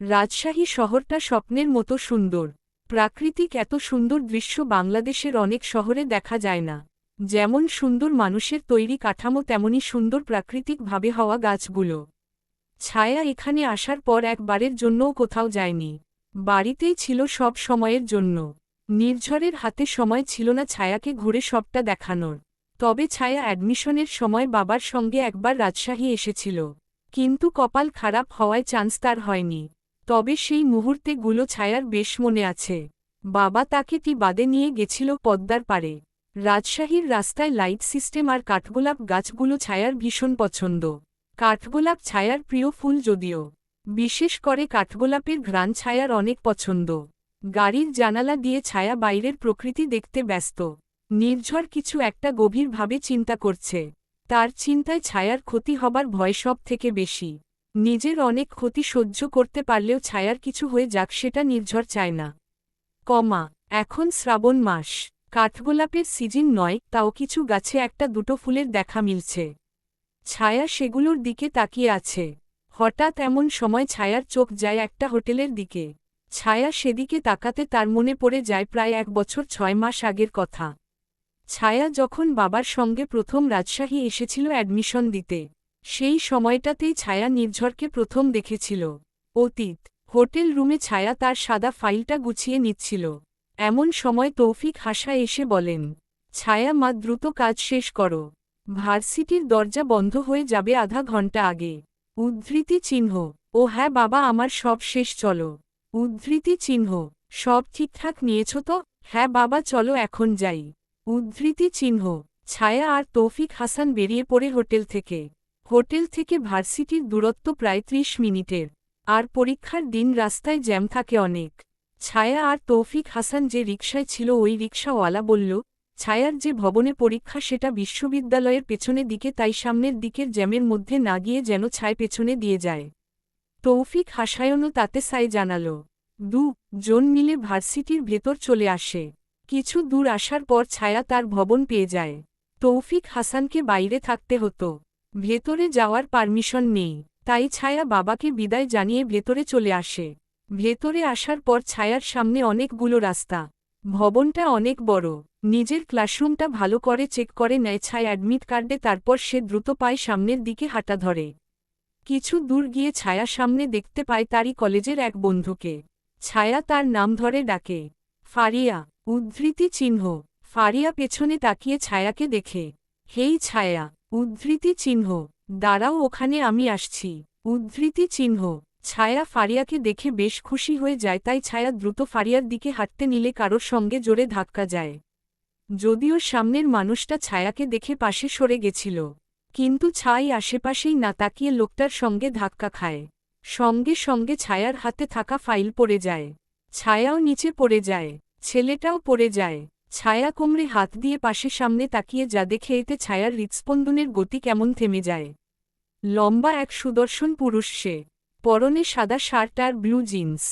রাজশাহী শহরটা স্বপ্নের মতো সুন্দর। প্রাকৃতিক এত সুন্দর দৃশ্য বাংলাদেশের অনেক শহরে দেখা যায় না। যেমন সুন্দর মানুষের তৈরি কাঠামো তেমনি সুন্দর প্রাকৃতিকভাবে হওয়া গাছগুলো। ছায়া এখানে আসার পর একবারের জন্যও কোথাও যায়নি। বাড়িতেই ছিল সব সময়ের জন্য। নির্ঝরের হাতে সময় ছিল না ছায়াকে ঘুরে সবটা দেখানোর। তবে ছায়া অ্যাডমিশনের সময় বাবার সঙ্গে একবার রাজশাহী এসেছিল। কিন্তু কপাল খারাপ হওয়ায় চান্স তার হয়নি। তবে সেই মুহূর্তেগুলো ছায়ার বেশ মনে আছে। বাবা তাকে বাদে নিয়ে গেছিল পদ্মার পারে। রাজশাহীর রাস্তায় লাইট সিস্টেম আর কাঠগোলাপ গাছগুলো ছায়ার ভীষণ পছন্দ। কাঠগোলাপ ছায়ার প্রিয় ফুল যদিও। বিশেষ করে কাঠগোলাপের ঘ্রাণ ছায়ার অনেক পছন্দ। গাড়ির জানালা দিয়ে ছায়া বাইরের প্রকৃতি দেখতে ব্যস্ত। নির্ঝর কিছু একটা গভীরভাবে চিন্তা করছে। তার চিন্তায় ছায়ার ক্ষতি হবার ভয় সব থেকে বেশি। নিজের অনেক ক্ষতি সহ্য করতে পারলেও ছায়ার কিছু হয়ে যাক সেটা নির্ঝর চায় না। এখন শ্রাবণ মাস। কাঠগোলাপের সিজন নয়, তাও কিছু গাছে একটা দুটো ফুলের দেখা মিলছে। ছায়া সেগুলোর দিকে তাকিয়ে আছে। হঠাৎ এমন সময় ছায়ার চোখ যায় একটা হোটেলের দিকে। ছায়া সেদিকে তাকাতে তার মনে পড়ে যায় প্রায় 1 বছর 6 মাস আগের কথা। ছায়া যখন বাবার সঙ্গে প্রথম রাজশাহী এসেছিল অ্যাডমিশন দিতে। সেই সময়টাতেই ছায়া নির্ঝরকে প্রথম দেখেছিল। অতীত। হোটেল রুমে ছায়া তার সাদা ফাইলটা গুছিয়ে নিচ্ছিল। এমন সময় তৌফিক হাসা এসে বলেন, ছায়া মা, দ্রুত কাজ শেষ করো। ভার্সিটির দরজা বন্ধ হয়ে যাবে আধা ঘন্টা আগে। উদ্ধৃতি চিহ্ন। ও হ্যাঁ বাবা, আমার সব শেষ, চলো। উদ্ধৃতি চিহ্ন। সব ঠিকঠাক নিয়েছ তো? হ্যাঁ বাবা, চলো এখন যাই। উদ্ধৃতি চিহ্ন। ছায়া আর তৌফিক হাসান বেরিয়ে পড়ে হোটেল থেকে। হোটেল থেকে ভার্সিটির দূরত্ব প্রায় 30 মিনিটের। আর পরীক্ষার দিন রাস্তায় জ্যাম থাকে অনেক। ছায়া আর তৌফিক হাসান যে রিকশায় ছিল ওই রিকশাওয়ালা বলল, ছায়ার যে ভবনে পরীক্ষা সেটা বিশ্ববিদ্যালয়ের পেছনে দিকে, তাই সামনের দিকের জ্যামের মধ্যে না গিয়ে যেন ছায় পেছনে দিয়ে যায়। তৌফিক হাসায়নও তাতে সাই জানাল। 2 জন মিলে ভার্সিটির ভেতর চলে আসে। কিছু দূর আসার পর ছায়া তার ভবন পেয়ে যায়। তৌফিক হাসানকে বাইরে থাকতে হতো। ভেতরে যাওয়ার পারমিশন নেই। তাই ছায়া বাবাকে বিদায় জানিয়ে ভেতরে চলে আসে। ভেতরে আসার পর ছায়ার সামনে অনেকগুলো রাস্তা। ভবনটা অনেক বড়। নিজের ক্লাসরুমটা ভালো করে চেক করে নেয় ছায়া অ্যাডমিট কার্ডে, তারপর সে দ্রুত পায়ে সামনের দিকে হাঁটা ধরে। কিছু দূর গিয়ে ছায়া সামনে দেখতে পায় তারই কলেজের এক বন্ধুকে। ছায়া তার নাম ধরে ডাকে, ফারিয়া। উদ্ধৃতি চিহ্ন। ফারিয়া পেছনে তাকিয়ে ছায়াকে দেখে, হেই ছায়া। উদ্ধৃতি চিহ্ন। দাঁড়াও ওখানে, আমি আসছি। উদ্ধৃতি চিহ্ন। ছায়া ফারিয়াকে দেখে বেশ খুশি হয়ে যায়, তাই ছায়া দ্রুত ফারিয়ার দিকে হাঁটতে নিলে কারোর সঙ্গে জোরে ধাক্কা যায়। যদিও সামনের মানুষটা ছায়াকে দেখে পাশে সরে গেছিল, কিন্তু ছাই আশেপাশেই না তাকিয়ে লোকটার সঙ্গে ধাক্কা খায়। সঙ্গে সঙ্গে ছায়ার হাতে থাকা ফাইল পড়ে যায়। ছায়াও নিচে পড়ে যায়। ছেলেটাও পড়ে যায়। ছায়া কোমরে হাত দিয়ে পাশে সামনে তাকিয়ে যা দেখে এতে ছায়ার হৃৎস্পন্দনের গতি কেমন থেমে যায়। লম্বা এক সুদর্শন পুরুষ সে। পরনে সাদা শার্ট আর ব্লু জিন্স।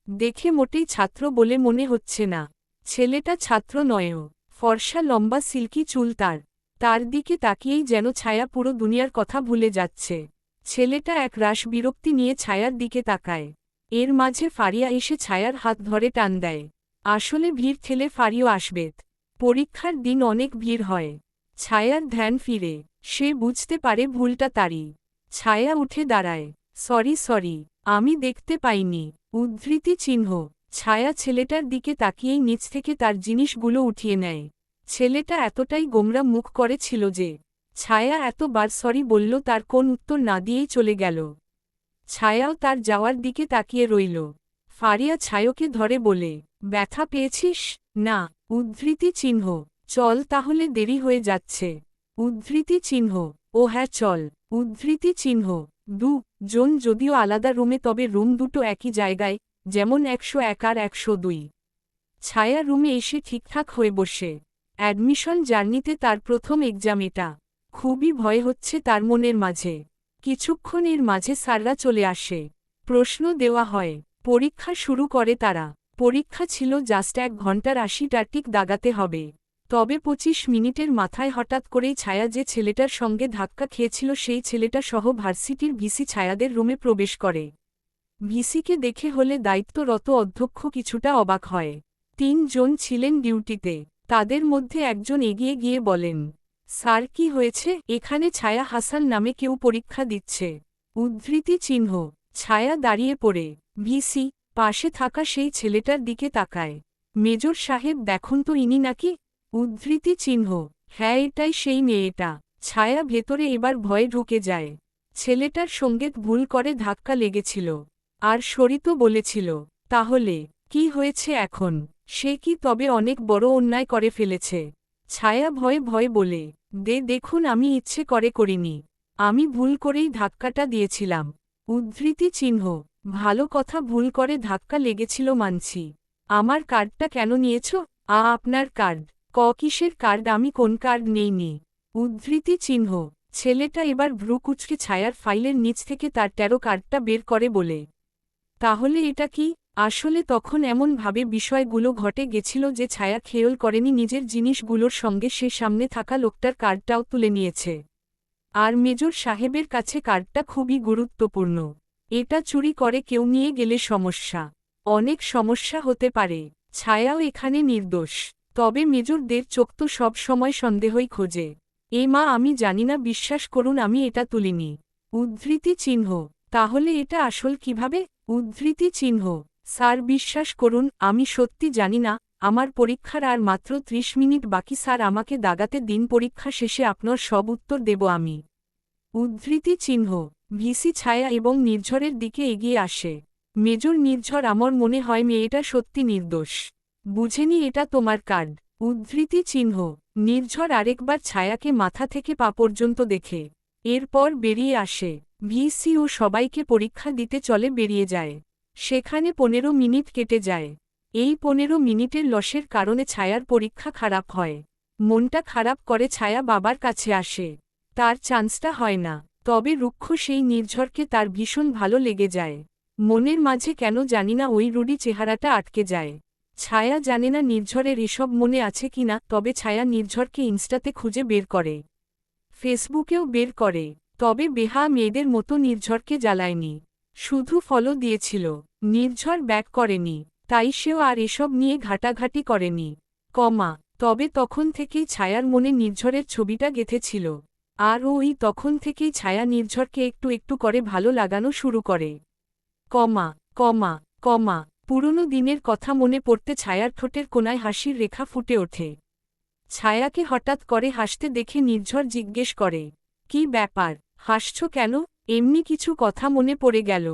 দেখে মোটেই ছাত্র বলে মনে হচ্ছে না। ছেলেটা ছাত্র নয়ও। ফর্সা লম্বা সিল্কি চুল তার। তার দিকে তাকিয়েই যেন ছায়া পুরো দুনিয়ার কথা ভুলে যাচ্ছে। ছেলেটা এক রাশ বিরক্তি নিয়ে ছায়ার দিকে তাকায়। এর মাঝে ফারিয়া এসে ছায়ার হাত ধরে টান দেয়। আসলে ভিড় ঠেলে ফারিও আসবে। পরীক্ষার দিন অনেক ভিড় হয়। ছায়ার ধ্যান ফিরে। সে বুঝতে পারে ভুলটা তারই। ছায়া উঠে দাঁড়ায়। সরি, আমি দেখতে পাইনি। উদ্ধৃতি চিহ্ন। ছায়া ছেলেটার দিকে তাকিয়েই নিচ থেকে তার জিনিসগুলো উঠিয়ে নেয়। ছেলেটা এতটাই গোমরা মুখ করেছিল যে ছায়া এতবার সরি বলল তার কোন উত্তর না দিয়েই চলে গেল। ছায়াও তার যাওয়ার দিকে তাকিয়ে রইল। ফারিয়া ছায়াকে ধরে বলে, ব্যথা পেয়েছিস? না। উদ্ধৃতি চিহ্ন। চল তাহলে, দেরি হয়ে যাচ্ছে। উদ্ধৃতি চিহ্ন। ও হ্যাঁ চল। উদ্ধৃতি চিহ্ন। 2 জন যদিও আলাদা রুমে, তবে রুম দুটো একই জায়গায়, যেমন 101 আর 102। ছায়া রুমে এসে ঠিকঠাক হয়ে বসে। অ্যাডমিশন জার্নিতে তার প্রথম এক্সাম এটা। খুবই ভয় হচ্ছে তার মনের মাঝে। কিছুক্ষণ এর মাঝে স্যাররা চলে আসে। প্রশ্ন দেওয়া হয়। পরীক্ষা শুরু করে তারা। পরীক্ষা ছিল জাস্ট 1 ঘন্টার 80টা টিক দাগাতে হবে। তবে 25 মিনিটের মাথায় হঠাৎ করেই ছায়া যে ছেলেটার সঙ্গে ধাক্কা খেয়েছিল সেই ছেলেটা সহ ভার্সিটির ভিসি ছায়াদের রুমে প্রবেশ করে। ভিসিকে দেখে হলে দায়িত্বরত অধ্যক্ষ কিছুটা অবাক হয়। ৩ জন ছিলেন ডিউটিতে, তাদের মধ্যে একজন এগিয়ে গিয়ে বলেন, স্যার কি হয়েছে? এখানে ছায়া হাসান নামে কেউ পরীক্ষা দিচ্ছে। উদ্ধৃতি চিহ্ন। ছায়া দাঁড়িয়ে পড়ে ভিসি পাশে থাকা সেই ছেলেটার দিকে তাকায়। মেজর সাহেব দেখুন তো ইনি নাকি? উদ্ধৃতি চিহ্ন। হ্যাঁ এটাই সেই মেয়েটা। ছায়া ভেতরে এবার ভয়ে ঢুকে যায়। ছেলেটার সঙ্গে ভুল করে ধাক্কা লেগেছিল, আর সরিত বলেছিল। তাহলে কি হয়েছে এখন? সে কি তবে অনেক বড় অন্যায় করে ফেলেছে? ছায়া ভয়ে ভয়ে বলে, দেখুন আমি ইচ্ছে করে করিনি, আমি ভুল করেই ধাক্কাটা দিয়েছিলাম। উদ্ধৃতি চিহ্ন। ভালো কথা, ভুল করে ধাক্কা লেগেছিল মানছি। আমার কার্ডটা কেন নিয়েছ? আপনার কার্ড? কিসের কার্ড? আমি কোন কার্ড নেইনি। উদ্ধৃতি চিহ্ন। ছেলেটা এবার ভ্রু কুঁচকে ছায়ার ফাইলের নিচ থেকে তার ১৩ কার্ডটা বের করে বলে, তাহলে এটা কি? আসলে তখন এমনভাবে বিষয়গুলো ঘটে গেছিল যে ছায়া খেয়াল করেনি নিজের জিনিসগুলোর সঙ্গে সে সামনে থাকা লোকটার কার্ডটাও তুলে নিয়েছে। আর মেজর সাহেবের কাছে কার্ডটা খুবই গুরুত্বপূর্ণ। এটা চুরি করে কেউ নিয়ে গেলে সমস্যা, অনেক সমস্যা হতে পারে। ছায়াও এখানে নির্দোষ, তবে মেজরদের চোখ তো সব সময় সন্দেহই খোঁজে। মা আমি জানি না, বিশ্বাস করুন আমি এটা তুলিনি। উদ্ধৃতি চিহ্ন। তাহলে এটা আসল কিভাবে? উদ্ধৃতি চিহ্ন। স্যার বিশ্বাস করুন আমি সত্যি জানি না, আমার পরীক্ষার আর মাত্র ৩০ মিনিট বাকি স্যার, আমাকে দাগাতে দিন, পরীক্ষা শেষে আপনার সব উত্তর দেব আমি। উদ্ধৃতি চিহ্ন। ভিসি ছায়া এবং নির্ঝরের দিকে এগিয়ে আসে। মেজর নির্ঝর, আমার মনে হয় মেয়েটা সত্যি নির্দোষ। বুঝেনি এটা তোমার কার্ড। উদ্ধৃতি চিহ্ন। নির্ঝর আরেকবার ছায়াকে মাথা থেকে পা পর্যন্ত দেখে এরপর বেরিয়ে আসে। ভিসি ও সবাইকে পরীক্ষা দিতে চলে বেরিয়ে যায়। সেখানে ১৫ মিনিট কেটে যায়। এই ১৫ মিনিটের লসের কারণে ছায়ার পরীক্ষা খারাপ হয়। মনটা খারাপ করে ছায়া বাবার কাছে আসে। তার চান্সটা হয় না, তবে রুক্ষ সেই নির্ঝরকে তার ভীষণ ভালো লেগে যায়। মনের মাঝে কেন জানিনা ওই রুডি চেহারাটা আটকে যায়। ছায়া জানে না নির্ঝরের এসব মনে আছে কিনা, তবে ছায়া নির্ঝরকে ইনস্টাতে খুঁজে বের করে, ফেসবুকেও বের করে। তবে বেহা মেয়েদের মতো নির্ঝরকে জ্বালায়নি, শুধু ফলো দিয়েছিল। নির্ঝর ব্যাক করেনি, তাই সেও আর এসব নিয়ে ঘাটাঘাটি করেনি। তবে তখন থেকেই ছায়ার মনে নির্ঝরের ছবিটা গেঁথেছিল। আর ওই তখন থেকেই ছায়া নির্ঝরকে একটু একটু করে ভালো লাগানো শুরু করে। কমা কমা কমা পুরনো দিনের কথা মনে পড়তে ছায়ার ঠোঁটের কোনায় হাসির রেখা ফুটে ওঠে। ছায়াকে হঠাৎ করে হাসতে দেখে নির্ঝর জিজ্ঞেস করে, কি ব্যাপার, হাসছ কেন? এমনি কিছু কথা মনে পড়ে গেল।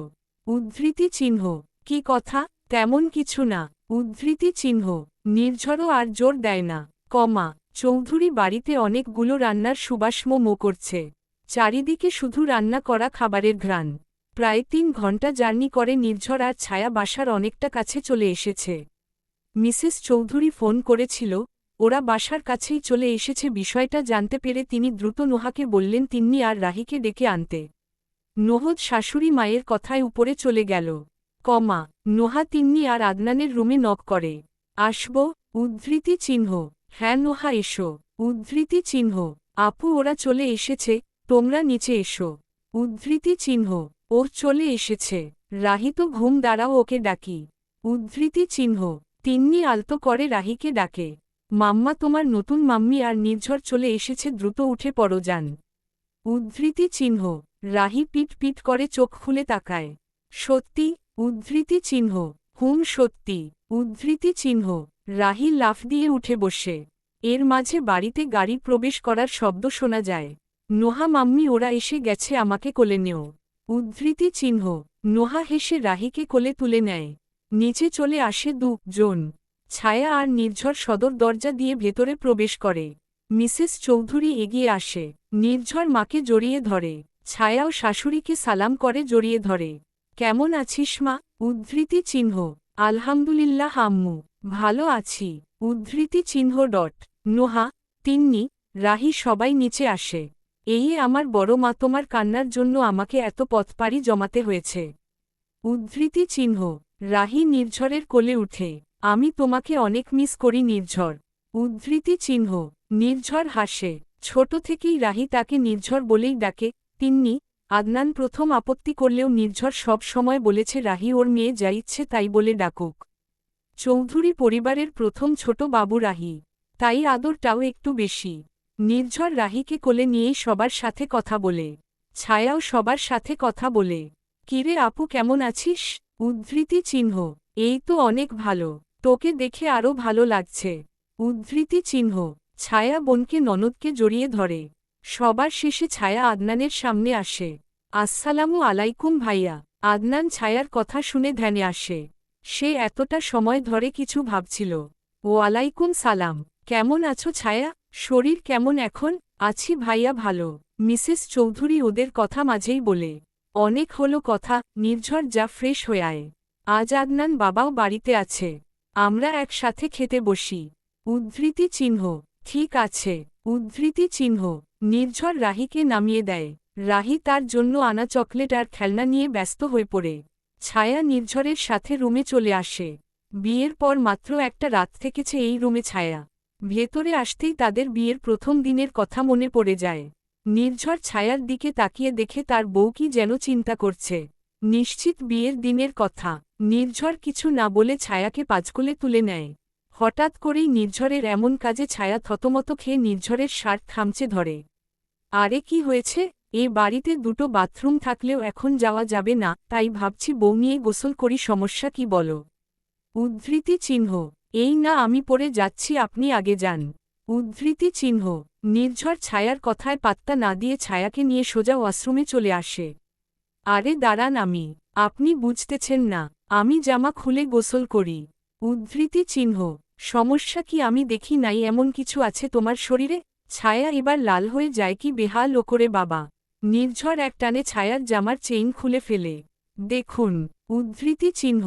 উদ্ধৃতি চিহ্ন। কি কথা? তেমন কিছু না। উদ্ধৃতি চিহ্ন। নির্ঝরও আর জোর দেয় না। চৌধুরী বাড়িতে অনেকগুলো রান্নার সুবাস মো করছে। চারিদিকে শুধু রান্না করা খাবারের ঘ্রাণ। প্রায় ৩ ঘন্টা জার্নি করে নির্ঝর আর ছায়া বাসার অনেকটা কাছে চলে এসেছে। মিসেস চৌধুরী ফোন করেছিল, ওরা বাসার কাছেই চলে এসেছে। বিষয়টা জানতে পেরে তিনি দ্রুত নোহাকে বললেন তিন্নি আর রাহিকে ডেকে আনতে। নোহদ শাশুড়ি মায়ের কথায় উপরে চলে গেল। নোহা তিন্নি আর আদনানের রুমে নক করে। আসব? উদ্ধৃতি চিহ্ন। হ্যাঁ নোহা এসো। উদ্ধৃতি চিহ্ন। আপু ওরা চলে এসেছে, তোমরা নিচে এসো। উদ্ধৃতি চিহ্ন। ও চলে এসেছে। রাহি তো ঘুম দাঁড়াও, ওকে ডাকি। উদ্ধৃতি চিহ্ন। তিন্নি আলতো করে রাহিকে ডাকে। মাম্মা তোমার নতুন মাম্মি আর নির্ঝর চলে এসেছে, দ্রুত উঠে পড়ো যান। উদ্ধৃতি চিহ্ন। রাহি পিট পিট করে চোখ খুলে তাকায়। সত্যি? উদ্ধৃতি চিহ্ন। সত্যি। উদ্ধৃতি চিহ্ন। রাহি লাফ দিয়ে উঠে বসে। এর মাঝে বাড়িতে গাড়ি প্রবেশ করার শব্দ শোনা যায়। নোহা মাম্মি ওরা এসে গেছে, আমাকে কোলে নেও। উদ্ধৃতি চিহ্ন। নোহা হেসে রাহিকে কোলে তুলে নেয়। নিচে চলে আসে ২ জন। ছায়া আর নির্ঝর সদর দরজা দিয়ে ভেতরে প্রবেশ করে। মিসেস চৌধুরী এগিয়ে আসে। নির্ঝর মাকে জড়িয়ে ধরে। ছায়াও শাশুড়িকে সালাম করে জড়িয়ে ধরে। কেমন আছিস মা? উদ্ধৃতি চিহ্ন। আলহামদুলিল্লাহ আম্মু, ভালো আছি। উদ্ধৃতি চিহ্ন। নোহা, তিন্নি, রাহি সবাই নিচে আসে। এই আমার বড় মা, তোমার কান্নার জন্য আমাকে এত পথ পাড়ি জমাতে হয়েছে। উদ্ধৃতি চিহ্ন। রাহি নির্ঝরের কোলে উঠে। আমি তোমাকে অনেক মিস করি নির্ঝর। উদ্ধৃতি চিহ্ন। নির্ঝর হাসে। ছোট থেকেই রাহি তাকে নির্ঝর বলেই ডাকে। তিন্নি, আদনান প্রথম আপত্তি করলেও নির্ঝর সব সময় বলেছে রাহি ওর মেয়ে যা ইচ্ছে তাই বলে ডাকুক। চৌধুরী পরিবারের প্রথম ছোট বাবু রাহি, তাই আদরটাও একটু বেশি। নির্ঝর রাহিকে কোলে নিয়েই সবার সাথে কথা বলে, ছায়াও সবার সাথে কথা বলে। কিরে আপু কেমন আছিস? উদ্ধৃতি চিহ্ন, এই তো অনেক ভালো, তোকে দেখে আরও ভালো লাগছে। উদ্ধৃতি চিহ্ন, ছায়া বোনকে ননদকে জড়িয়ে ধরে। সবার শেষে ছায়া আদনানের সামনে আসে। আসসালামু আলাইকুম ভাইয়া। আদনান ছায়ার কথা শুনে ধ্যানে আসে। সে এতটা সময় ধরে কিছু ভাবছিল। ওয়ালাইকুম সালাম। কেমন আছো ছায়া? শরীর কেমন এখন? আছি ভাইয়া ভালো। মিসেস চৌধুরী ওদের কথা মাঝেই বলে, অনেক হলো কথা, নির্ঝর যা ফ্রেশ হয়ে আয়। আজ আদনান বাবাও বাড়িতে আছে, আমরা একসাথে খেতে বসি। উদ্ধৃতি চিহ্ন, ঠিক আছে। উদ্ধৃতি চিহ্ন, নির্ঝর রাহিকে নামিয়ে দেয়। রাহি তার জন্য আনা চকলেট আর খেলনা নিয়ে ব্যস্ত হয়ে পড়ে। ছায়া নির্ঝরের সাথে রুমে চলে আসে। বিয়ের পর মাত্র একটা রাত থেকেছে এই রুমে ছায়া। ভেতরে আসতেই তাদের বিয়ের প্রথম দিনের কথা মনে পড়ে যায়। নির্ঝর ছায়ার দিকে তাকিয়ে দেখে তার বউ কি যেন চিন্তা করছে। নিশ্চিত বিয়ের দিনের কথা। নির্ঝর কিছু না বলে ছায়াকে পাঁচকোলে তুলে নেয়। হঠাৎ করেই নির্ঝরের এমন কাজে ছায়া থতমত খেয়ে নির্ঝরের শার্ট খামচে ধরে। আরে কি হয়েছে? এ বাড়িতে দুটো বাথরুম থাকলেও এখন যাওয়া যাবে না, তাই ভাবছি বউ নিয়ে গোসল করি, সমস্যা কি বলো? উদ্ধৃতি চিহ্ন, এই না আমি পড়ে যাচ্ছি, আপনি আগে যান। উদ্ধৃতি চিহ্ন, নির্ঝর ছায়ার কথায় পাত্তা না দিয়ে ছায়াকে নিয়ে সোজা ওয়াশরুমে চলে আসে। আরে দাঁড়ান, আপনি বুঝতেছেন না, আমি জামা খুলে গোসল করি। উদ্ধৃতি চিহ্ন, সমস্যা কি? আমি দেখি নাই এমন কিছু আছে তোমার শরীরে? ছায়া এবার লাল হয়ে যায়, কি বেহাল ও করে বাবা। নির্ঝর একটানে ছায়ার জামার চেইন খুলে ফেলে। দেখুন। উদ্ধৃতি চিহ্ন,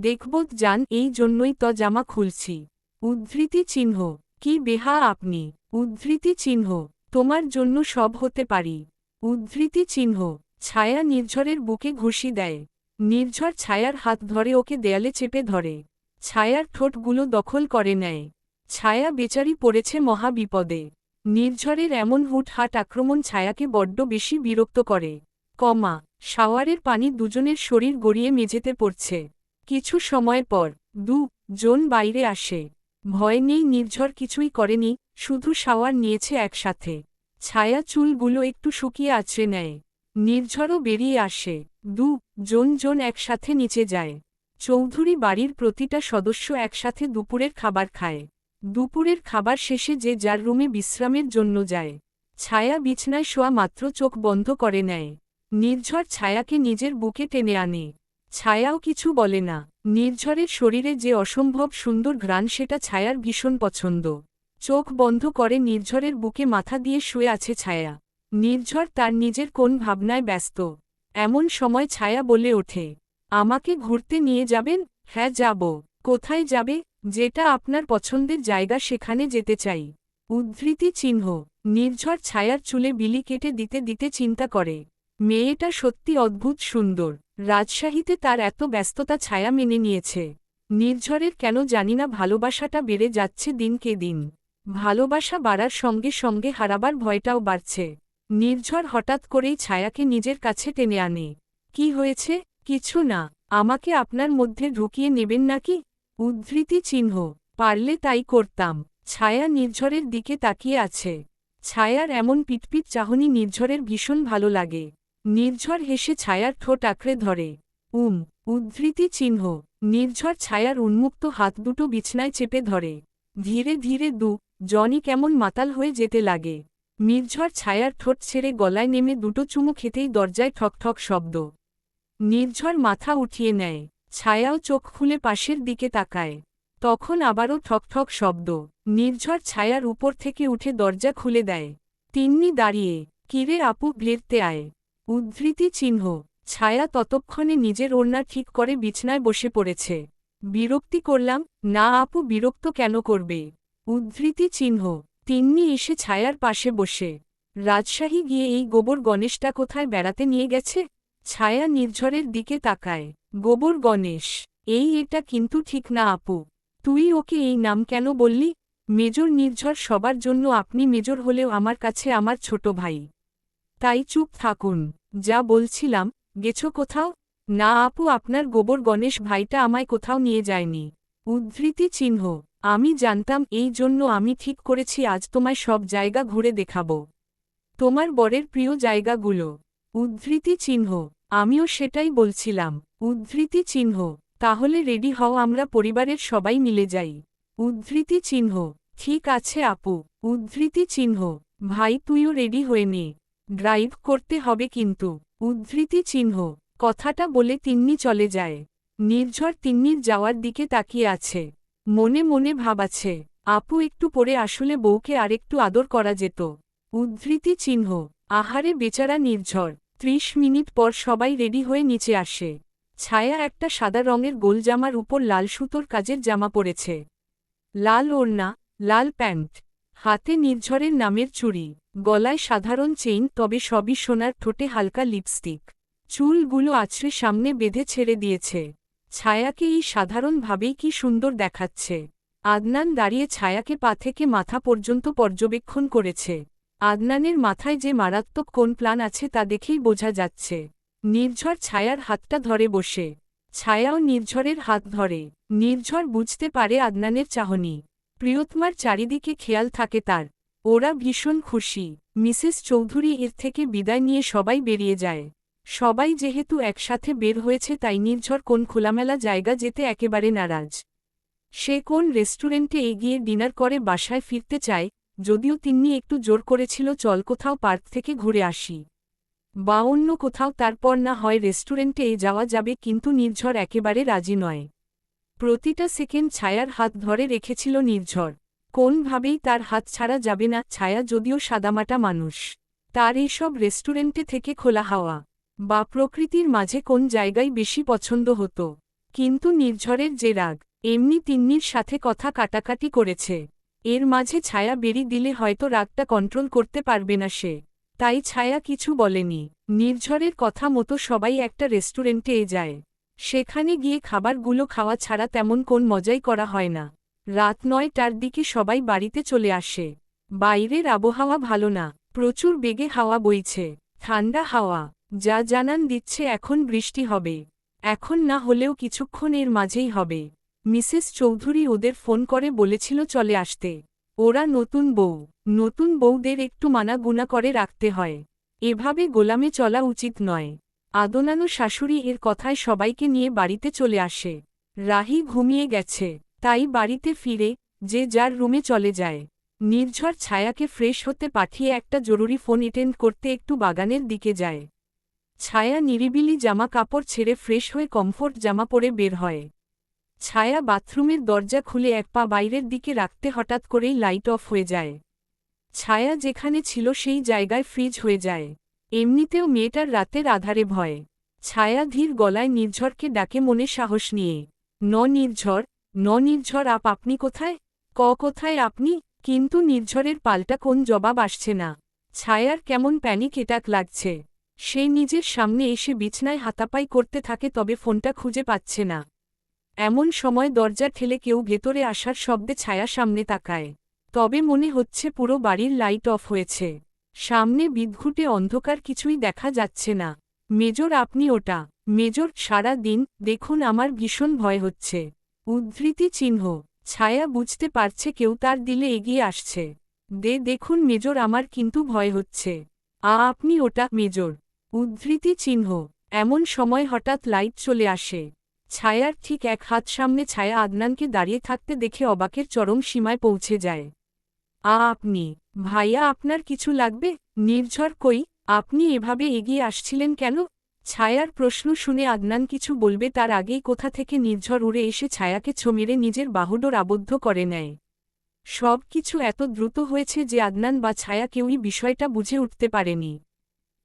দেখবোধ যান, এই জন্যই তো জামা খুলছি। উদ্ধৃতি চিহ্ন, কি বেহা আপনি। উদ্ধৃতি চিহ্ন, তোমার জন্য সব হতে পারি। উদ্ধৃতি চিহ্ন, ছায়া নির্ঝরের বুকে ঘুষি দেয়। নির্ঝর ছায়ার হাত ধরে ওকে দেয়ালে চেপে ধরে। ছায়ার ঠোঁটগুলো দখল করে নেয়। ছায়া বেচারি পড়েছে মহা বিপদে। নির্ঝরের এমন হুটহাট আক্রমণ ছায়াকে বড্ড বেশি বিরক্ত করে। শাওয়ারের পানি দুজনের শরীর গড়িয়ে মেঝেতে পড়ছে। কিছু সময় পর জন বাইরে আসে। ভয় নেই, নির্ঝর কিছুই করেনি, শুধু শাওয়ার নিয়েছে একসাথে। ছায়া চুলগুলো একটু শুকিয়ে আছড়ে নেয়। নির্ঝরও বেরিয়ে আসে। জন একসাথে নিচে যায়। চৌধুরী বাড়ির প্রতিটা সদস্য একসাথে দুপুরের খাবার খায়। দুপুরের খাবার শেষে যে যার রুমে বিশ্রামের জন্য যায়। ছায়া বিছনায় শোয়া মাত্র চোখ বন্ধ করে নেয়। নির্ঝর ছায়াকে নিজের বুকে টেনে আনে। ছায়াও কিছু বলে না। নির্ঝরের শরীরে যে অসম্ভব সুন্দর ঘ্রাণ, সেটা ছায়ার ভীষণ পছন্দ। চোখ বন্ধ করে নির্ঝরের বুকে মাথা দিয়ে শুয়ে আছে ছায়া। নির্ঝর তার নিজের কোন ভাবনায় ব্যস্ত। এমন সময় ছায়া বলে ওঠে, আমাকে ঘুরতে নিয়ে যাবেন? হ্যাঁ যাব। কোথায় যাবে? যেটা আপনার পছন্দের জায়গা সেখানে যেতে চাই। উদ্ধৃতি চিহ্ন, নির্ঝর ছায়ার চুলে বিলি কেটে দিতে দিতে চিন্তা করে, মেয়েটা সত্যি অদ্ভুত সুন্দর। রাজশাহীতে তার এত ব্যস্ততা ছায়া মেনে নিয়েছে। নির্ঝরের কেন জানিনা ভালোবাসাটা বেড়ে যাচ্ছে দিনকে দিন। ভালোবাসা বাড়ার সঙ্গে সঙ্গে হারাবার ভয়টাও বাড়ছে। নির্ঝর হঠাৎ করেই ছায়াকে নিজের কাছে টেনে আনে। কি হয়েছে? কিছু না। আমাকে আপনার মধ্যে ঢুকিয়ে নেবেন নাকি? উদ্ধৃতি চিহ্ন, পারলে তাই করতাম। ছায়া নির্ঝরের দিকে তাকিয়ে আছে। ছায়ার এমন পিটপিট চাহনি নির্ঝরের ভীষণ ভালো লাগে। নির্ঝর হেসে ছায়ার ঠোঁট আঁকড়ে ধরে। উদ্ধৃতি চিহ্ন, নির্ঝর ছায়ার উন্মুক্ত হাত দুটো বিছনায় চেপে ধরে। ধীরে ধীরে জনই কেমন মাতাল হয়ে যেতে লাগে। নির্ঝর ছায়ার ঠোঁট ছেড়ে গলায় নেমে দুটো চুমু খেতেই দরজায় ঠক ঠক শব্দ। নির্ঝর মাথা উঠিয়ে নেয়। ছায়াও চোখ খুলে পাশের দিকে তাকায়। তখন আবারও ঠক ঠক শব্দ। নির্ঝর ছায়ার উপর থেকে উঠে দরজা খুলে দেয়। তিন্নি দাঁড়িয়ে, কিরে আপু, বেরতে আয়। উদ্ধৃতি চিহ্ন, ছায়া ততক্ষণে নিজের ওড়না ঠিক করে বিছনায় বসে পড়েছে। বিরক্তি করলাম? না আপু, বিরক্ত কেন করবে? উদ্ধৃতি চিহ্ন, তিন্নি এসে ছায়ার পাশে বসে। রাজশাহী গিয়ে এই গোবর গণেশটা কোথায় বেড়াতে নিয়ে গেছে? ছায়া নির্ঝরের দিকে তাকায়। গোবর গণেশ? এটা কিন্তু ঠিক না আপু। তুই ওকে এই নাম কেন বললি? মেজর নির্ঝর সবার জন্য আপনি মেজর হলেও আমার কাছে আমার ছোট ভাই। তাই চুপ থাকুন। যা বলছিলাম, গেছো কোথাও? না আপু, আপনার গোবর গণেশ ভাইটা আমায় কোথাও নিয়ে যায়নি। উদ্ধৃতি চিহ্ন। আমি জানতাম, এই জন্য আমি ঠিক করেছি আজ তোমায় সব জায়গা ঘুরে দেখাবো। তোমার বরের প্রিয় জায়গাগুলো। উদ্ধৃতি চিহ্ন। আমিও সেটাই বলছিলাম। উদ্ধৃতি চিহ্ন। তাহলে রেডি হও, আমরা পরিবারের সবাই মিলে যাই। উদ্ধৃতি চিহ্ন। ঠিক আছে আপু। উদ্ধৃতি চিহ্ন। ভাই তুইও রেডি হয়ে নে। ড্রাইভ করতে হবে কিন্তু। উদ্ধৃতি চিহ্ন। কথাটা বলে তিন্নি চলে যায়। নির্ঝর তিন্নির যাওয়ার দিকে তাকিয়ে আছে। মনে মনে ভাবাছে, আপু একটু পরে আসলে বউকে আরেকটু আদর করা যেত। উদ্ধৃতি চিহ্ন। আহারে বেচারা নির্ঝর। ৩০ মিনিট পর সবাই রেডি হয়ে নিচে আসে। ছায়া একটা সাদা রঙের গোল জামার উপর লাল সুতোর কাজের জামা পরেছে। লাল ওড়না, লাল প্যান্ট। হাতে নির্ঝরের নামের চুড়ি। গলায় সাধারণ চেইন, তবে সবই সোনার, ঠোঁটে হালকা লিপস্টিক। চুলগুলো আছড়ে সামনে বেঁধে ছেড়ে দিয়েছে। ছায়াকে এই সাধারণভাবেই কি সুন্দর দেখাচ্ছে। আদনান দাঁড়িয়ে ছায়াকে পা থেকে মাথা পর্যন্ত পর্যবেক্ষণ করেছে। আদনানের মাথায় যে মারাত্মক কোন প্ল্যান আছে তা দেখেই বোঝা যাচ্ছে। নির্ঝর ছায়ার হাতটা ধরে বসে। ছায়াও নির্ঝরের হাত ধরে। নির্ঝর বুঝতে পারে আদনানের চাহনি। প্রিয়তমার চারিদিকে খেয়াল থাকে তার। ওরা ভীষণ খুশি। মিসেস চৌধুরী এর থেকে বিদায় নিয়ে সবাই বেরিয়ে যায়। সবাই যেহেতু একসাথে বের হয়েছে, তাই নির্ঝর কোন খোলামেলা জায়গা যেতে একেবারে নারাজ। সে কোন রেস্টুরেন্টে এগিয়ে ডিনার করে বাসায় ফিরতে চায়, যদিও তিন্নি একটু জোর করেছিল চল কোথাও পার্ক থেকে ঘুরে আসি বা অন্য কোথাও, তারপর না হয় রেস্টুরেন্টে যাওয়া যাবে, কিন্তু নির্ঝর একেবারে রাজি নয়। প্রতিটা সেকেন্ড ছায়ার হাত ধরে রেখেছিল নির্ঝর। কোনভাবেই তার হাত ছাড়া যাবে না। ছায়া যদিও সাদামাটা মানুষ, তার এইসব রেস্টুরেন্টে থেকে খোলা হাওয়া বা প্রকৃতির মাঝে কোন জায়গায় বেশি পছন্দ হতো। কিন্তু নির্ঝরের যে রাগ, এমনি তিন্নির সাথে কথা কাটাকাটি করেছে, এর মাঝে ছায়া বেরি দিলে হয়তো রাগটা কন্ট্রোল করতে পারবে না সে। তাই ছায়া কিছু বলেনি। নির্ঝরের কথা মতো সবাই একটা রেস্টুরেন্টে যায়। সেখানে গিয়ে খাবারগুলো খাওয়া ছাড়া তেমন কোন মজাই করা হয় না। রাত ৯টার দিকে সবাই বাড়িতে চলে আসে। বাইরের আবহাওয়া ভালো না, প্রচুর বেগে হাওয়া বইছে। ঠান্ডা হাওয়া, যা জানান দিচ্ছে এখন বৃষ্টি হবে। এখন না হলেও কিছুক্ষণ এর মাঝেই হবে। মিসেস চৌধুরী ওদের ফোন করে বলেছিল চলে আসতে। ওরা নতুন বউ, নতুন বউদের একটু মানাগুনা করে রাখতে হয়। এভাবে গোলামে চলা উচিত নয়। আদনানো শাশুড়ি এর কথায় সবাইকে নিয়ে বাড়িতে চলে আসে। রাহি ঘুমিয়ে গেছে, তাই বাড়িতে ফিরে যে যার রুমে চলে যায়। নির্ঝর ছায়াকে ফ্রেশ হতে পাঠিয়ে একটা জরুরি ফোন অ্যাটেন্ড করতে একটু বাগানের দিকে যায়। ছায়া নিরিবিলি জামা কাপড় ছেড়ে ফ্রেশ হয়ে কমফোর্ট জামা পরে বের হয়। ছায়া বাথরুমের দরজা খুলে এক পা বাইরের দিকে রাখতে হঠাৎ করেই লাইট অফ হয়ে যায়। ছায়া যেখানে ছিল সেই জায়গায় ফ্রিজ হয়ে যায়। এমনিতেও মেয়েটার রাতের আধারে ভয়। ছায়া ধীর গলায় নির্ঝরকে ডাকে মনে সাহস নিয়ে। নির্ঝর, নির্ঝর আপনি কোথায়? কোথায় আপনি? কিন্তু নির্ঝরের পাল্টা কোন জবাব আসছে না। ছায়ার কেমন প্যানিক অ্যাটাক লাগছে। সে নিজের সামনে এসে বিছনায় হাতাপাই করতে থাকে, তবে ফোনটা খুঁজে পাচ্ছে না। এমন সময় দরজা ঠেলে কেউ ভেতরে আসার শব্দে ছায়া সামনে তাকায়। তবে মনে হচ্ছে পুরো বাড়ির লাইট অফ হয়েছে। সামনে বিদঘুটে অন্ধকার, কিছুই দেখা যাচ্ছে না। মেজর আপনি ওটা? মেজর, সারা দিন দেখুন আমার ভীষণ ভয় হচ্ছে। উদ্ধৃতি চিহ্ন। ছায়া বুঝতে পারছে কেউ তার দিলে এগিয়ে আসছে। দেখুন মেজর, আমার কিন্তু ভয় হচ্ছে। আপনি ওটা? মেজর। উদ্ধৃতি চিহ্ন। এমন সময় হঠাৎ লাইট চলে আসে। ছায়ার ঠিক এক হাত সামনে। ছায়া আদনানকে দাঁড়িয়ে থাকতে দেখে অবাকের চরম সীমায় পৌঁছে যায়। আপনি? ভাইয়া, আপনার কিছু লাগবে? নির্ঝর, কই, আপনি এভাবে এগিয়ে আসছিলেন কেন? ছায়ার প্রশ্ন শুনে আদনান কিছু বলবে তার আগেই কোথা থেকে নির্ঝর উড়ে এসে ছায়াকে ছো মেরে নিজের বাহুডোর আবদ্ধ করে নেয়। সব কিছু এত দ্রুত হয়েছে যে আদনান বা ছায়া কেউই বিষয়টা বুঝে উঠতে পারেনি।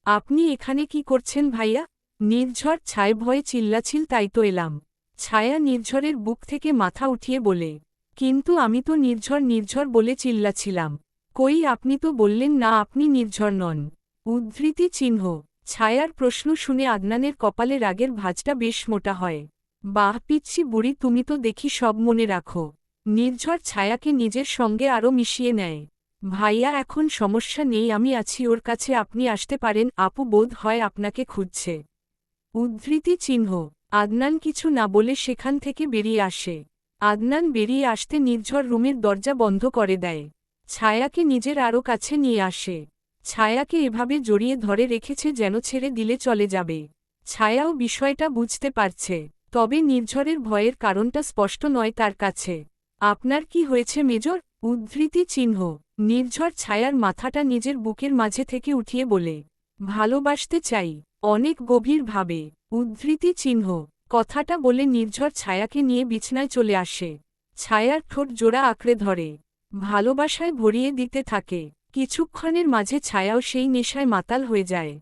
আপনি এখানে কি করছেন ভাইয়া? নির্ঝর ছায় ভয়ে চিল্লাছিল। তাই তো এলাম। ছায়া নির্ঝরের বুক থেকে মাথা উঠিয়ে বলে। কিন্তু আমি তো নির্ঝর নির্ঝর বলে চিল্লাছিলাম। কই, আপনি তো বললেন না আপনি নির্ঝর নন। উদ্ধৃতি চিহ্ন। ছায়ার প্রশ্ন শুনে আদনানের কপালে রাগের ভাঁজটা বেশ মোটা হয়। বাহ পিচ্ছি বুড়ি, তুমি তো দেখি সব মনে রাখো। নির্ঝর ছায়াকে নিজের সঙ্গে আরও মিশিয়ে নেয়। ভাইয়া এখন সমস্যা নেই, আমি আছি ওর কাছে, আপনি আসতে পারেন, আপু বোধ হয় আপনাকে খুঁজছে। উদ্ধৃতি চিহ্ন। আদনান কিছু না বলে সেখান থেকে বেরিয়ে আসে। আদনান বেরিয়ে আসতে নির্ঝর রুমের দরজা বন্ধ করে দেয়। ছায়াকে নিজের আরও কাছে নিয়ে আসে। ছায়াকে এভাবে জড়িয়ে ধরে রেখেছে যেন ছেড়ে দিলে চলে যাবে। ছায়াও বিষয়টা বুঝতে পারছে, তবে নির্ঝরের ভয়ের কারণটা স্পষ্ট নয় তার কাছে। আপনার কি হয়েছে মেজর? উদ্ধৃতি চিহ্ন। নির্ঝর ছায়ার মাথাটা নিজের বুকের মাঝে থেকে উঠিয়ে বলে, ভালোবাসতে চাই, অনেক গভীরভাবে। উদ্ধৃতি চিহ্ন। কথাটা বলে নির্ঝর ছায়াকে নিয়ে বিছনায় চলে আসে। ছায়ার ঠোঁট জোড়া আঁকড়ে ধরে, ভালোবাসায় ভরিয়ে দিতে থাকে। কিছুক্ষণের মাঝে ছায়াও সেই নেশায় মাতাল হয়ে যায়।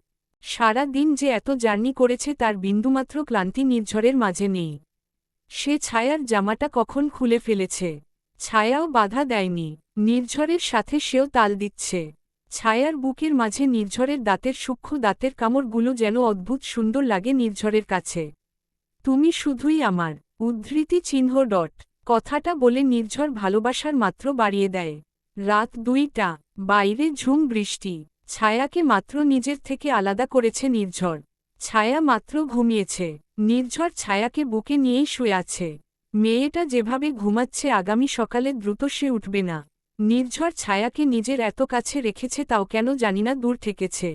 সারা দিন যে এত জার্নি করেছে তার বিন্দুমাত্র ক্লান্তি নির্ঝরের মাঝে নেই। সে ছায়ার জামাটা কখন খুলে ফেলেছে। ছায়াও বাধা দেয়নি। নির্ঝরের সাথে সেও তাল দিচ্ছে। ছায়ার বুকের মাঝে নির্ঝরের দাঁতের সূক্ষ্ম দাঁতের কামড়গুলো যেন অদ্ভুত সুন্দর লাগে নির্ঝরের কাছে। তুমি শুধুই আমার। উদ্ধৃতি চিহ্ন ডট। কথাটা বলে নির্ঝর ভালোবাসার মাত্র বাড়িয়ে দেয়। রাত 2টা, বাইরে ঝুম বৃষ্টি। ছায়াকে মাত্র নিজের থেকে আলাদা করেছে নির্ঝর। ছায়া মাত্র ঘুমিয়েছে। নির্ঝর ছায়াকে বুকে নিয়েই শুয়ে আছে। মেয়েটা যেভাবে ঘুমাচ্ছে আগামী সকালে দ্রুত সে উঠবে না। নির্ঝর ছায়াকে নিজের এত কাছে রেখেছে তাও কেন জানিনা দূর থেকেছে।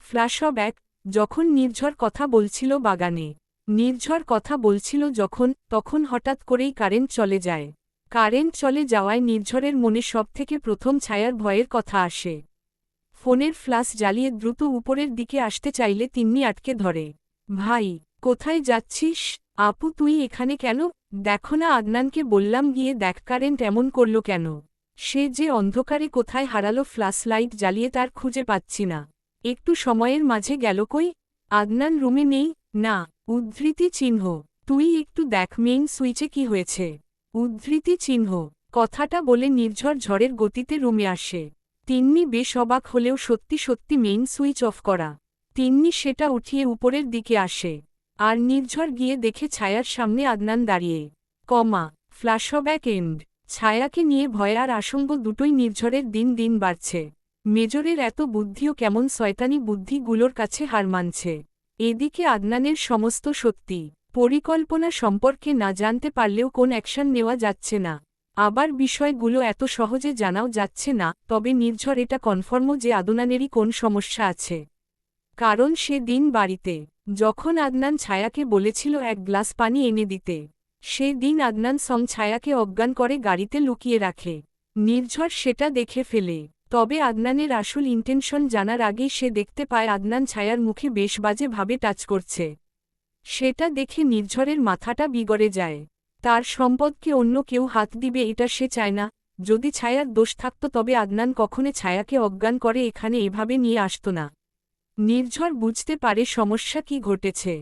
ফ্ল্যাশব্যাক। যখন নির্ঝর কথা বলছিল বাগানে। নির্ঝর কথা বলছিল যখন, তখন হঠাৎ করেই কারেন্ট চলে যায়। কারেন্ট চলে যাওয়ায় নির্ঝরের মনে সবথেকে প্রথম ছায়ার ভয়ের কথা আসে। ফোনের ফ্ল্যাশ জ্বালিয়ে দ্রুত উপরের দিকে আসতে চাইলে তিন্নি আটকে ধরে। ভাই, কোথায় যাচ্ছিস? আপু তুই এখানে কেন? দেখো না আদনানকে বললাম গিয়ে দেখ কারেন্ট এমন করল কেন। সে যে অন্ধকারে কোথায় হারালো, ফ্ল্যাশ লাইট জ্বালিয়ে তার খুঁজে পাচ্ছি না। একটু সময়ের মাঝে গেল কই? আদনান রুমে নেই। না। উদ্ধৃতি চিহ্ন। তুই একটু দেখ মেইন সুইচে কি হয়েছে। উদ্ধৃতি চিহ্ন। কথাটা বলে নির্ঝর ঝড়ের গতিতে রুমে আসে। তিন্নি বেশ অবাক হলেও সত্যি সত্যি মেইন সুইচ অফ করা। তিন্নি সেটা উঠিয়ে উপরের দিকে আসে। আর নির্ঝর গিয়ে দেখে ছায়ার সামনে আদনান দাঁড়িয়ে। Flashback and. ছায়াকে নিয়ে ভয় আর আশঙ্ক দুটোই নির্ঝরের দিন দিন বাড়ছে। মেজরের এত বুদ্ধিও কেমন শয়তানি বুদ্ধিগুলোর কাছে হার মানছে। এদিকে আদনানের সমস্ত সত্যি পরিকল্পনা সম্পর্কে না জানতে পারলেও কোন অ্যাকশন নেওয়া যাচ্ছে না। আবার বিষয়গুলো এত সহজে জানাও যাচ্ছে না, তবে নির্ঝর এটা কনফার্ম যে আদনানেরই কোন সমস্যা আছে। কারণ সে দিন বাড়িতে যখন আদনান ছায়াকে বলেছিল 1 গ্লাস পানি এনে দিতে, সে দিন আদনান ছায়াকে অজ্ঞান করে গাড়িতে লুকিয়ে রাখে। নির্ঝর সেটা দেখে ফেলে। তবে আদনানের আসল ইন্টেনশন জানার আগেই সে দেখতে পায় আদনান ছায়ার মুখে বেশ বাজে ভাবে টাচ করছে। সেটা দেখে নির্ঝরের মাথাটা বিগড়ে যায়। তার সম্পদকে অন্য কেউ হাত দিবে এটা সে চায় না। যদি ছায়ার দোষ থাকত তবে আদনান কখনো ছায়াকে অজ্ঞান করে এখানে এভাবে নিয়ে আসত না। নির্ঝর বুঝতে পারে সমস্যা কি ঘটেছে।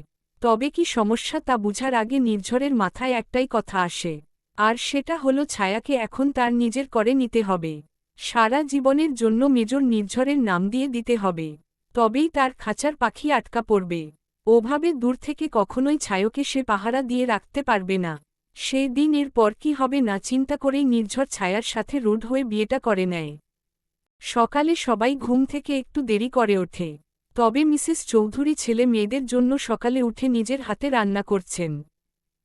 তবে কি সমস্যা তা বুঝার আগে নির্ঝরের মাথায় একটাই কথা আসে। আর সেটা হলো ছায়াকে এখন তার নিজের করে নিতে হবে। সারা জীবনের জন্য মেজর নির্ঝরের নাম দিয়ে দিতে হবে। তবেই তার খাঁচার পাখি আটকা পড়বে। ওভাবে দূর থেকে কখনোই ছায়াকে সে পাহারা দিয়ে রাখতে পারবে না। সেই দিন এর পর কি হবে না চিন্তা করেই নির্ঝর ছায়ার সাথে রুড হয়ে বিয়েটা করে নেয়। সকালে সবাই ঘুম থেকে একটু দেরি করে ওঠে। তবে মিসেস চৌধুরী ছেলে মেয়েদের জন্য সকালে উঠে নিজের হাতে রান্না করছেন।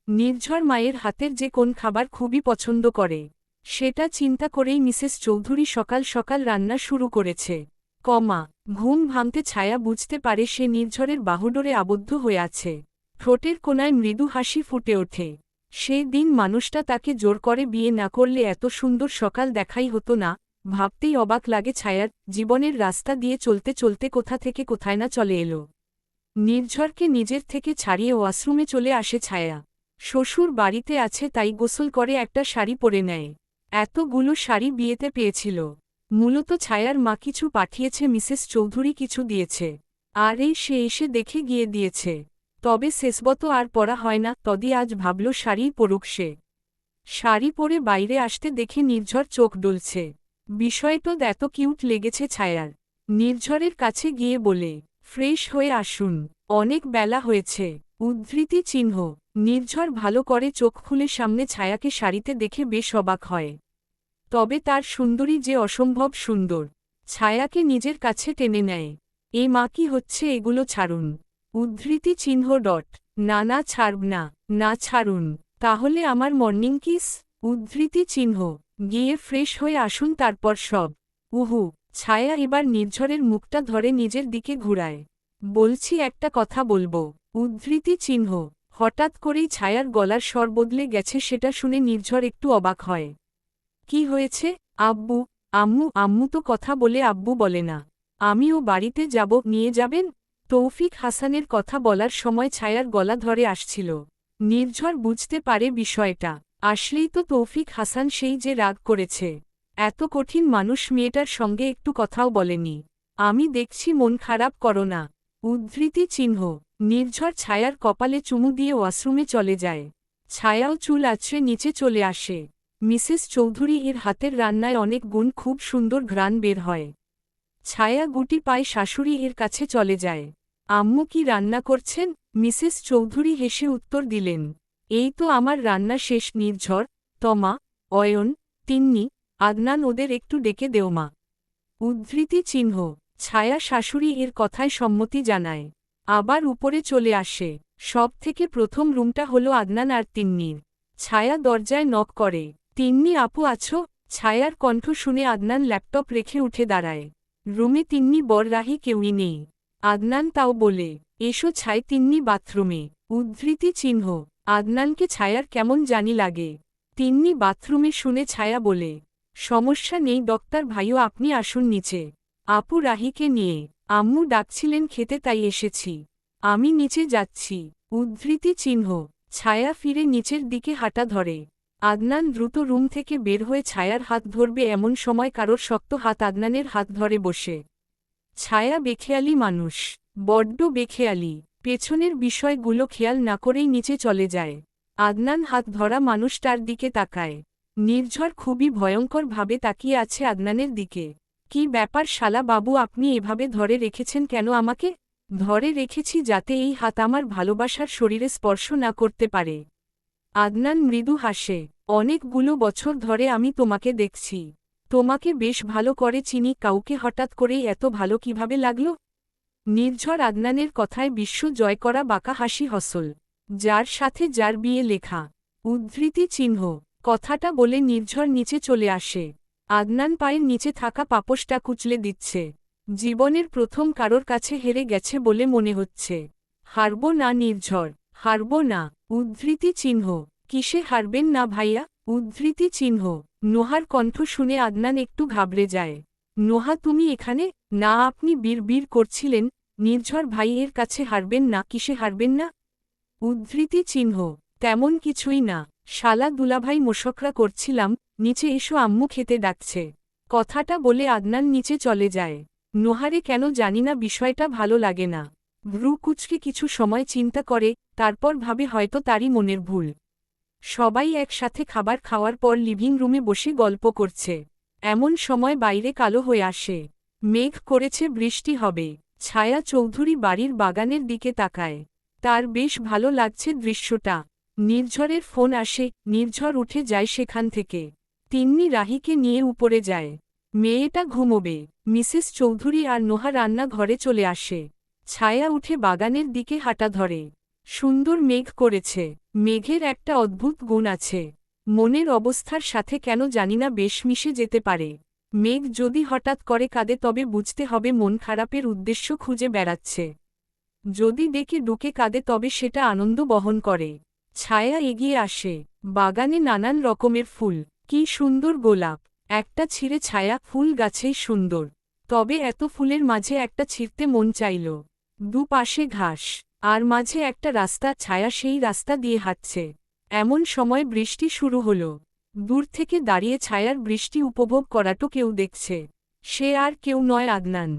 নির্ঝর মায়ের হাতের যে কোন খাবার খুবই পছন্দ করে, সেটা চিন্তা করেই মিসেস চৌধুরী সকাল সকাল রান্না শুরু করেছে। ঘুম ভাঙতে ছায়া বুঝতে পারে সে নির্ঝরের বাহুডোরে আবদ্ধ হয়ে আছে। ঠোঁটের কোনায় মৃদু হাসি ফুটে ওঠে। সেই দিন মানুষটা তাকে জোর করে বিয়ে না করলে এত সুন্দর সকাল দেখাই হতো না। ভাবতেই অবাক লাগে ছায়ার। জীবনের রাস্তা দিয়ে চলতে চলতে কোথা থেকে কোথায় না চলে এলো। নির্ঝরকে নিজের থেকে ছাড়িয়ে ওয়াশরুমে চলে আসে ছায়া। শ্বশুর বাড়িতে আছে তাই গোসল করে একটা শাড়ি পরে নেয়। এতগুলো শাড়ি বিয়েতে পেয়েছিল। মূলত ছায়ার মা কিছু পাঠিয়েছে, মিসেস চৌধুরী কিছু দিয়েছে। আর এই সে এসে দেখে গিয়ে দিয়েছে। তবে শেষবত আর পরা হয় না, তদি আজ ভাবল শাড়িই পরুক সে। শাড়ি পরে বাইরে আসতে দেখে নির্ঝর চোখ ডুলছে। বিষয়টা এত কিউট লেগেছে ছায়ার। নির্ঝরের কাছে গিয়ে বলে, ফ্রেশ হয়ে আসুন, অনেক বেলা হয়েছে। উদ্ধৃতি চিহ্ন। নির্ঝর ভালো করে চোখ খুলে সামনে ছায়াকে শাড়িতে দেখে বেশ অবাক হয়। তবে তার সুন্দরী যে অসম্ভব সুন্দর। ছায়াকে নিজের কাছে টেনে নেয়। এ মা কি হচ্ছে এগুলো ছাড়ুন। উদ্ধৃতি চিহ্ন ডট। না না ছাড়ব না, না ছাড়ুন। তাহলে আমার মর্নিং কিস। উদ্ধৃতি চিহ্ন। গিয়ে ফ্রেশ হয়ে আসুন তারপর সব। উহু। ছায়া এবার নির্ঝরের মুখটা ধরে নিজের দিকে ঘুরায়। বলছি একটা কথা বলবো। উদ্ধৃতি চিহ্ন। হঠাৎ করেই ছায়ার গলার স্বর বদলে গেছে, সেটা শুনে নির্ঝর একটু অবাক হয়। কি হয়েছে আব্বু? আম্মু আম্মু তো কথা বলে আব্বু বলে না। আমিও বাড়িতে যাব, নিয়ে যাবেন? তৌফিক হাসানের কথা বলার সময় ছায়ার গলা ধরে আসছিল। নির্ঝর বুঝতে পারে বিষয়টা। আসলেই তো তৌফিক হাসান সেই যে রাগ করেছে। এত কঠিন মানুষ মেয়েটার সঙ্গে একটু কথাও বলেনি। আমি দেখছি মন খারাপ করো না। উদ্ধৃতি চিহ্ন। নির্ঝর ছায়ার কপালে চুমু দিয়ে ওয়াশরুমে চলে যায়। ছায়াও চুল আছড়ে নিচে চলে আসে। মিসেস চৌধুরী এর হাতের রান্নায় অনেক গুণ, খুব সুন্দর ঘ্রাণ বের হয়। ছায়া গুটি পায়ে শাশুড়ি এর কাছে চলে যায়। আম্মু কি রান্না করছেন? মিসেস চৌধুরী হেসে উত্তর দিলেন। এই তো আমার রান্না শেষ। নির্ঝর, তমা, অয়ন, তিন্নি, আদনান ওদের একটু ডেকে দেও মা। উদ্ধৃতি চিহ্ন। ছায়া শাশুড়ি এর কথায় সম্মতি জানায়। আবার উপরে চলে আসে। সব থেকে প্রথম রুমটা হলো আদনান আর তিন্নির। ছায়া দরজায় নক করে। তিন্নি আপু আছো? ছায়ার কণ্ঠ শুনে আদনান ল্যাপটপ রেখে উঠে দাঁড়ায়। রুমে তিন্নি বররাহি কেউই নেই। আদনান তাও বলে, এসো ছাই। তিন্নি বাথরুমে। উদ্ধৃতি চিহ্ন। আদনানকে ছায়ার কেমন জানি লাগে। তিন্নি বাথরুমে শুনে ছায়া বলে, সমস্যা নেই ডক্টর ভাইও, আপনি আসুন নিচে। আপু রাহিকে নিয়ে। আম্মু ডাকছিলেন খেতে, তাই এসেছি। আমি নিচে যাচ্ছি। উদ্ধৃতি চিহ্ন। ছায়া ফিরে নিচের দিকে হাঁটা ধরে। আদনান দ্রুত রুম থেকে বের হয়ে ছায়ার হাত ধরবে, এমন সময় কারোর শক্ত হাত আদনানের হাত ধরে বসে। ছায়া বেখেয়ালি মানুষ। বড্ড বেখেয়ালি। পেছনের বিষয়গুলো খেয়াল না করেই নিচে চলে যায়। আদনান হাত ধরা মানুষটার দিকে তাকায়। নির্ঝর খুবই ভয়ঙ্করভাবে তাকিয়ে আছে আদনানের দিকে। কি ব্যাপার শালা বাবু, আপনি এভাবে ধরে রেখেছেন কেন আমাকে? ধরে রেখেছি যাতে এই হাত আমার ভালোবাসার শরীরে স্পর্শ না করতে পারে। আদনান মৃদু হাসে। অনেকগুলো বছর ধরে আমি তোমাকে দেখছি। তোমাকে বেশ ভালো করে চিনি, কাউকে হঠাৎ করেই এত ভালো কিভাবে লাগলো? নির্ঝর আদনানের কথায় বিশ্ব জয় করা বাঁকা হাসি হসল। যার সাথে যার বিয়ে লেখা। উদ্ধৃতি চিহ্ন। কথাটা বলে নির্ঝর নিচে চলে আসে। আদনান পায়ের নিচে থাকা পাপোশটা কুচলে দিচ্ছে। জীবনের প্রথম কারোর কাছে হেরে গেছে বলে মনে হচ্ছে। হারব না নির্ঝর, হারব না। উদ্ধৃতি চিহ্ন। কিসে হারবেন না ভাইয়া? উদ্ধৃতি চিহ্ন। নোহার কণ্ঠ শুনে আদনান একটু ঘাবড়ে যায়। নোহা তুমি এখানে? না, আপনি বীর করছিলেন। নির্ঝর ভাইয়ের কাছে হারবেন না? কিসে হারবেন না? উদ্ধৃতি চিহ্ন। তেমন কিছুই না। শালা দুলাভাই মোশকরা করছিলাম। নিচে এসো, আম্মু খেতে ডাকছে। কথাটা বলে আদনান নিচে চলে যায়। নোহারে কেন জানিনা বিষয়টা ভালো লাগে না। ভ্রু কুচকে কিছু সময় চিন্তা করে, তারপর ভাবে হয়তো তারই মনের ভুল। সবাই একসাথে খাবার খাওয়ার পর লিভিং রুমে বসে গল্প করছে। এমন সময় বাইরে কালো হয়ে আসে। মেঘ করেছে, বৃষ্টি হবে। ছায়া চৌধুরী বাড়ির বাগানের দিকে তাকায়। তার বেশ ভালো লাগছে দৃশ্যটা। নির্ঝরের ফোন আসে। নির্ঝর উঠে যায় সেখান থেকে। তিন্নি রাহিকে নিয়ে উপরে যায়। মেয়েটা ঘুমোবে। মিসেস চৌধুরী আর নোহা রান্না ঘরে চলে আসে। ছায়া উঠে বাগানের দিকে হাঁটা ধরে। সুন্দর মেঘ করেছে। মেঘের একটা অদ্ভুত গুণ আছে। মনের অবস্থার সাথে কেন জানিনা বেশ মিশে যেতে পারে। মেঘ যদি হঠাৎ করে কাঁদে তবে বুঝতে হবে মন খারাপের উদ্দেশ্য খুঁজে বেড়াচ্ছে। যদি ডেকে ডুকে কাঁদে তবে সেটা আনন্দ বহন করে। ছায়া এগিয়ে আসে। বাগানে নানান রকমের ফুল। কি সুন্দর গোলাপ। একটা ছিঁড়ে ছায়া, ফুল গাছেই সুন্দর। তবে এত ফুলের মাঝে একটা ছিঁড়তে মন চাইল। দুপাশে ঘাস, আর মাঝে একটা রাস্তা। ছায়া সেই রাস্তা দিয়ে হাঁটছে। এমন সময় বৃষ্টি শুরু হলো। দূর থেকে দাঁড়িয়ে ছায়ার বৃষ্টি উপভোগ করাটো কেউ দেখছে। সে আর কেউ নয়, আদনান।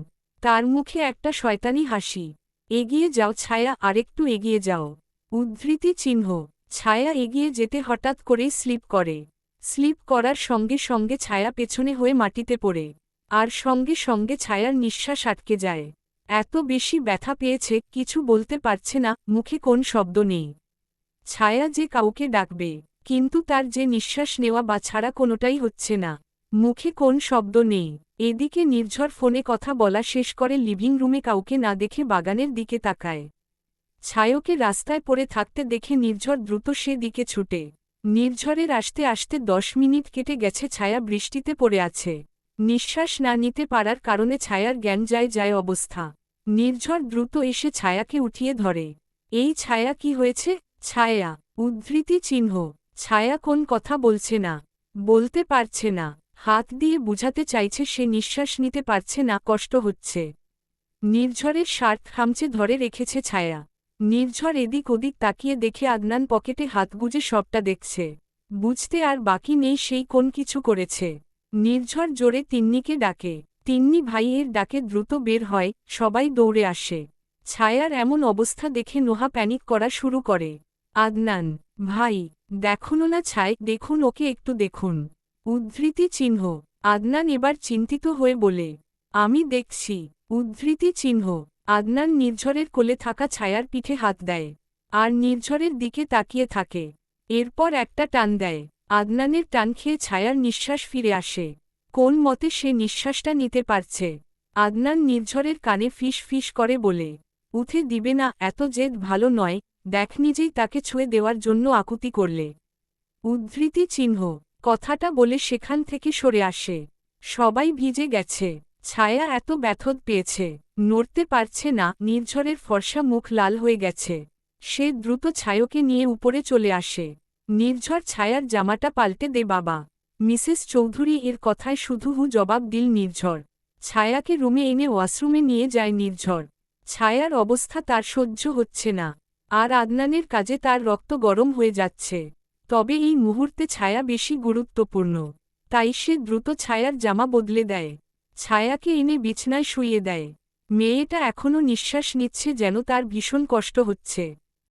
তার মুখে একটা শয়তানি হাসি। এগিয়ে যাও ছায়া, আরেকটু এগিয়ে যাও। উদ্ধৃতি চিহ্ন। ছায়া এগিয়ে যেতে হঠাৎ করেই স্লিপ করে। স্লিপ করার সঙ্গে সঙ্গে ছায়া পেছনে হয়ে মাটিতে পড়ে। আর সঙ্গে সঙ্গে ছায়ার নিঃশ্বাস আটকে যায়। এত বেশি ব্যথা পেয়েছে, কিছু বলতে পারছে না, মুখে কোন শব্দ নেই। ছায়া যে কাউকে ডাকবে, কিন্তু তার যে নিঃশ্বাস নেওয়া বা ছাড়া কোনোটাই হচ্ছে না। মুখে কোন শব্দ নেই। এদিকে নির্ঝর ফোনে কথা বলা শেষ করে লিভিং রুমে কাউকে না দেখে বাগানের দিকে তাকায়। ছায়াকে রাস্তায় পড়ে থাকতে দেখে নির্ঝর দ্রুত সে দিকে ছুটে। নির্ঝরের আসতে আসতে 10 মিনিট কেটে গেছে, ছায়া বৃষ্টিতে পড়ে আছে। নিঃশ্বাস না নিতে পারার কারণে ছায়ার জ্ঞান যায় অবস্থা। নির্ঝর দ্রুত এসে ছায়াকে উঠিয়ে ধরে। এই ছায়া, কি হয়েছে? ছায়া উদ্ধৃতি চিহ্ন। ছায়া কোন কথা বলছে না, বলতে পারছে না, হাত দিয়ে বুঝাতে চাইছে সে নিঃশ্বাস নিতে পারছে না, কষ্ট হচ্ছে। নির্ঝরের শার্ট খামচে ধরে রেখেছে ছায়া। নির্ঝর এদিক ওদিক তাকিয়ে দেখে আদনান পকেটে হাত গুজে সবটা দেখছে। বুঝতে আর বাকি নেই সেই কোন কিছু করেছে। নির্ঝর জোরে তিন্নিকে ডাকে। তিন্নি ভাইয়ের ডাকে দ্রুত বের হয়, সবাই দৌড়ে আসে। ছায়ার এমন অবস্থা দেখে নোহা প্যানিক করা শুরু করে। আদনান, ভাই, দেখুন না ছায়, দেখুন ওকে, একটু দেখুন। উদ্ধৃতি চিহ্ন। আদনান এবার চিন্তিত হয়ে বলে, আমি দেখছি। উদ্ধৃতি চিহ্ন। আদনান নির্ঝরের কোলে থাকা ছায়ার পিঠে হাত দেয়, আর নির্ঝরের দিকে তাকিয়ে থাকে। এরপর একটা টান দেয়। আদনানের টান খেয়ে ছায়ার নিঃশ্বাস ফিরে আসে। কোন মতে সে নিঃশ্বাসটা নিতে পারছে। আদনান নির্ঝরের কানে ফিস ফিস করে বলে, উঠে দিবে না? এত জেদ ভালো নয়, দেখ নিজেই তাকে ছুঁয়ে দেওয়ার জন্য আকুতি করলে। উদ্ধৃতি চিহ্ন। কথাটা বলে সেখান থেকে সরে আসে। সবাই ভিজে গেছে। ছায়া এত ব্যথা পেয়েছে, নড়তে পারছে না। নির্ঝরের ফর্সা মুখ লাল হয়ে গেছে। সে দ্রুত ছায়াকে নিয়ে উপরে চলে আসে। নির্ঝর ছায়ার জামাটা পাল্টে দে বাবা। মিসেস চৌধুরী এর কথায় শুধু হু জবাব দিল নির্ঝর। ছায়াকে রুমে এনে ওয়াশরুমে নিয়ে যায় নির্ঝর। ছায়ার অবস্থা তার সহ্য হচ্ছে না, আর আদনানের কাজে তার রক্ত গরম হয়ে যাচ্ছে। তবে এই মুহূর্তে ছায়া বেশি গুরুত্বপূর্ণ, তাই সে দ্রুত ছায়ার জামা বদলে দেয়। ছায়াকে এনে বিছনায় শুইয়ে দেয়। মেয়েটা এখনও নিঃশ্বাস নিচ্ছে, যেন তার ভীষণ কষ্ট হচ্ছে।